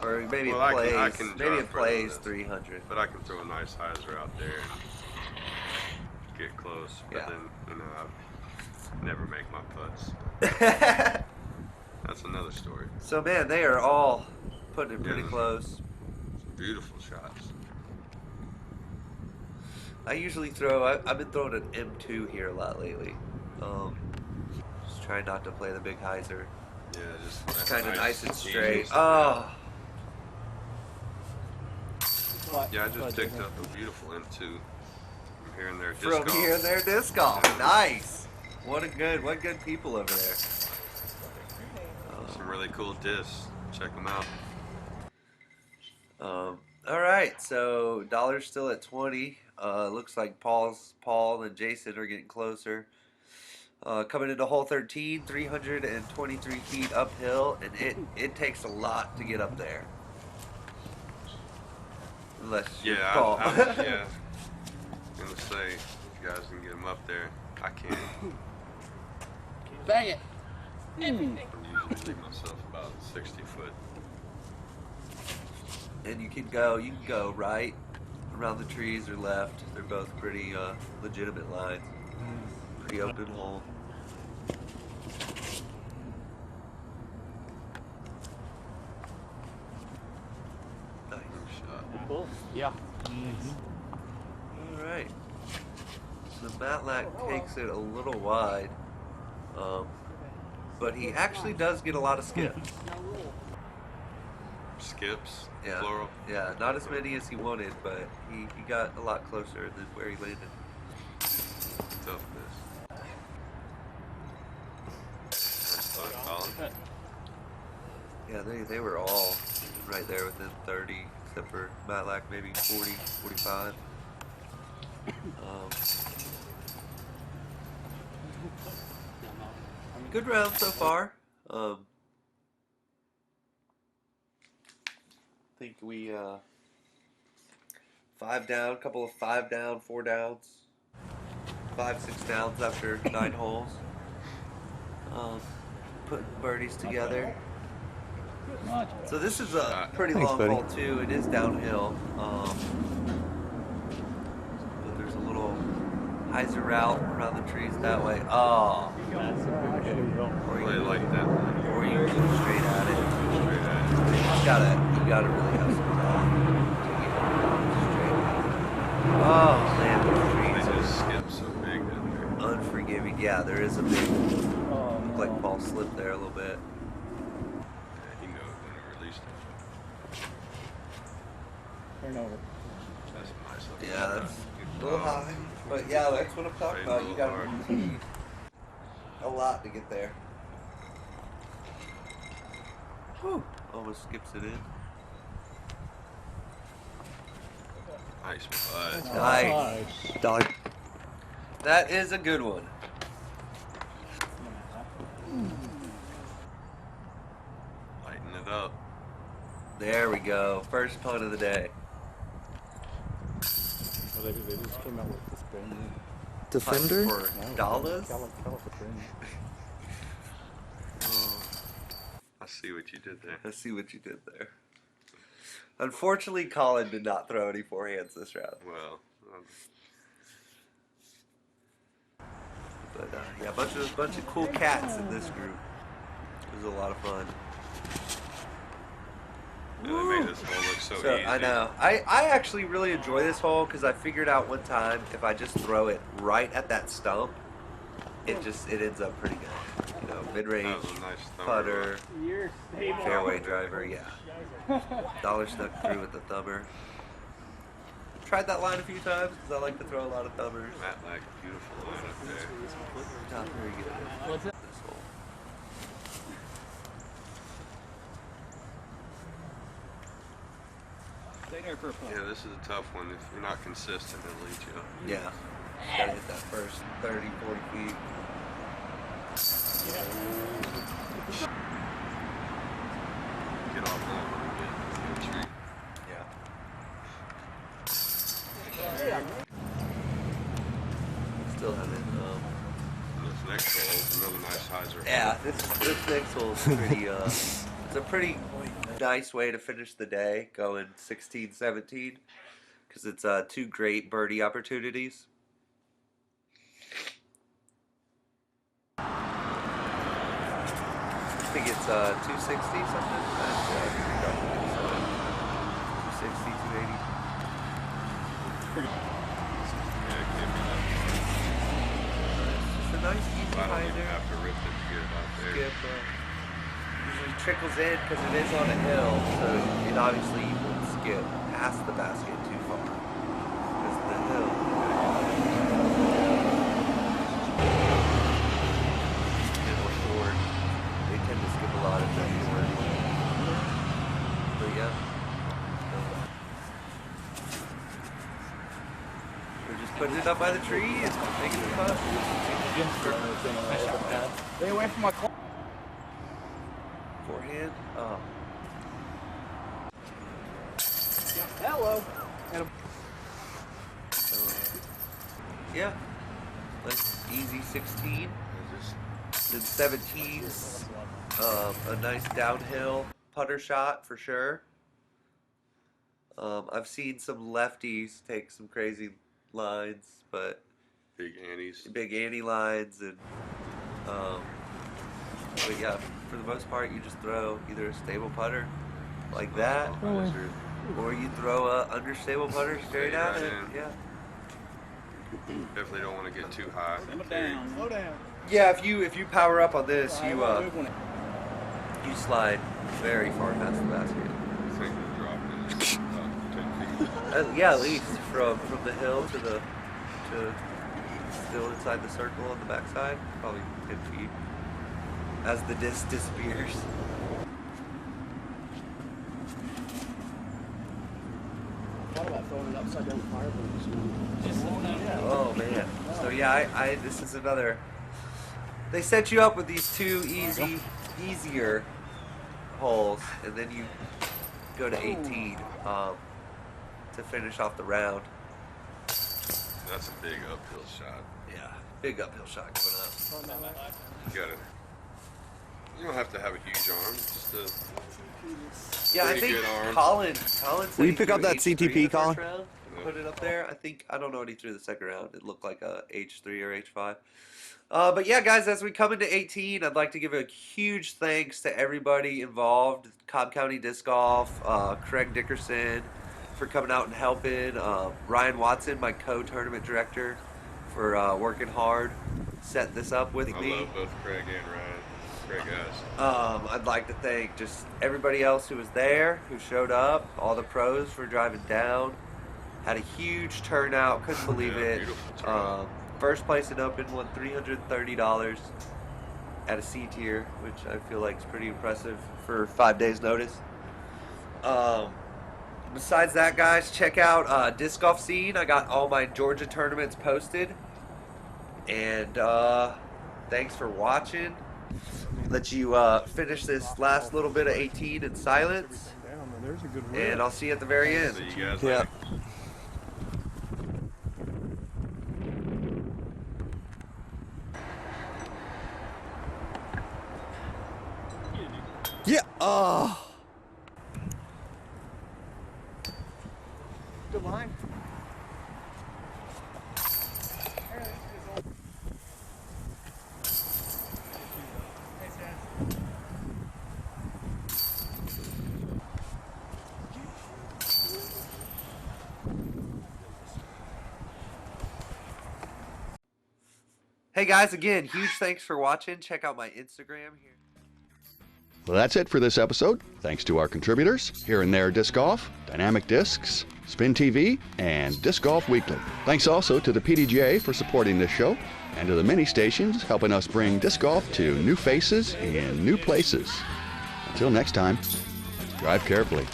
or maybe Well, it plays, I can maybe drive it further than plays this. 300. But I can throw a nice hyzer out there and get close. But then, I never make my putts. That's another story. So man, they are all putting it pretty Yeah. close. Beautiful shots. I usually throw. I've been throwing an M2 here a lot lately. Just trying not to play the big hyzer. Yeah, just Kind of nice and easy straight. stuff. Oh, Yeah, I just picked up a beautiful M2 from here and there. from here and there, disc golf. Nice. What good people over there. Some really cool discs. Check them out. All right, so Dollar's still at 20. Looks like Paul and Jason are getting closer. Coming into hole 13, 323 feet uphill, and it takes a lot to get up there. Unless you Yeah, call. I was gonna say, you guys can get them up there. I can't. Bang it. I usually leave myself about 60 foot. And you can go right around the trees or left. They're both pretty legitimate lines. Pretty open hole. Nice shot. Cool. Yeah. All right. So Matlack takes it a little wide, but he actually does get a lot of skips. Skips? Yeah. Plural? Yeah, not as many as he wanted, but he got a lot closer than where he landed. Tough miss. That's fun, Colin. Yeah, they were all right there within 30, except for Matlack, maybe 40, 45. Good round so far. I think we 5 down, couple of 5 down, 4 downs, 5, 6 downs after 9 holes. Putting birdies together. So this is a pretty long hole too. It is downhill. But there's a little hyzer route around the trees that way. Oh. Or you like that. Or you go straight at it. You gotta really have some thought to get straight at it. Oh man, the trees just skip so big down there. Unforgiving. Yeah, there is a big look like ball slip there a little bit. Yeah, he knows when he released it. Turn over. That's a nice looking Yeah, that's a little high. But yeah, that's what I'm talking about. You gotta need a lot to get there. Whew. Almost skips it in. Nice putt. Nice. Dog. That is a good one. Lighten it up. There we go. First putt of the day. Well, they just came out with this brand new Defender? For dollars? I see what you did there. I see what you did there. Unfortunately, Colin did not throw any forehands this round. Well, but yeah, a bunch of cool cats in this group. It was a lot of fun. yeah, they made this hole look so easy. I know. I actually really enjoy this hole because I figured out one time if I just throw it right at that stump, it ends up pretty good. You know, mid-range, nice putter, fairway driver, yeah. Dollar stuck through with the thumber. Tried that line a few times because I like to throw a lot of thumbers. Matlack, beautiful line up there. Not very good. What's it? This hole. Yeah, this is a tough one. If you're not consistent, it'll eat you. Yeah. Gotta hit that first 30, 40 feet. Get off that one and get tree. Yeah. Still haven't. This next hole is another nice hyzer. Yeah, this next hole is pretty. It's a pretty nice way to finish the day, going 16-17, because it's 2 great birdie opportunities. I think it's 260 something. 260, 280. It's a nice easy I don't high even there. have to rip it to get it out there. Skip, usually trickles in because it is on a hill, so it obviously won't skip past the basket too far. Because the hill. Or short. They tend to skip a lot if they're short. But yeah. We're just putting it up by the tree and making it putt. Stay away from my car. Forehand. Oh. Hello. Yeah, nice easy 16. Then 17's a nice downhill putter shot for sure. I've seen some lefties take some crazy lines, but big ante lines, and but yeah, for the most part, you just throw either a stable putter like that, or you throw a understable putter straight at it. Yeah. Definitely don't want to get too high. Slow down. Yeah, if you power up on this, you slide very far past the basket. I think we're dropping about 10 feet. Yeah, at least from the hill to still inside the circle on the backside, probably 10 feet. As the disc disappears. What about throwing it upside down fire balls? Oh man. So yeah, this is another. They set you up with these two easier holes, and then you go to 18 to finish off the round. That's a big uphill shot. Yeah, big uphill shot going up. You got it. You don't have to have a huge arm. Just a yeah, I think Colin Will you pick up that CTP, Colin? Put it up there. I don't know what he threw the second round. It looked like a H3 or H5. But yeah, guys, as we come into 18, I'd like to give a huge thanks to everybody involved. Cobb County Disc Golf, Craig Dickerson for coming out and helping, Ryan Watson, my co-tournament director, for working hard, setting this up with me. I love both Craig and Ryan. Great guys. I'd like to thank just everybody else who was there, who showed up, all the pros for driving down. Had a huge turnout, couldn't believe it. First place in Open won $330 at a C tier, which I feel like is pretty impressive for 5 days notice. Besides that, guys, check out Disc Golf Scene. I got all my Georgia tournaments posted. And thanks for watching. Let you finish this last little bit of 18 in silence. And I'll see you at the very end. See you guys later. Yeah. Oh. Good line. Hey guys, again, huge thanks for watching. Check out my Instagram here. Well, that's it for this episode. Thanks to our contributors, Here and There Disc Golf, Dynamic Discs, Spin TV, and Disc Golf Weekly. Thanks also to the PDGA for supporting this show, and to the many stations helping us bring disc golf to new faces in new places. Until next time, drive carefully.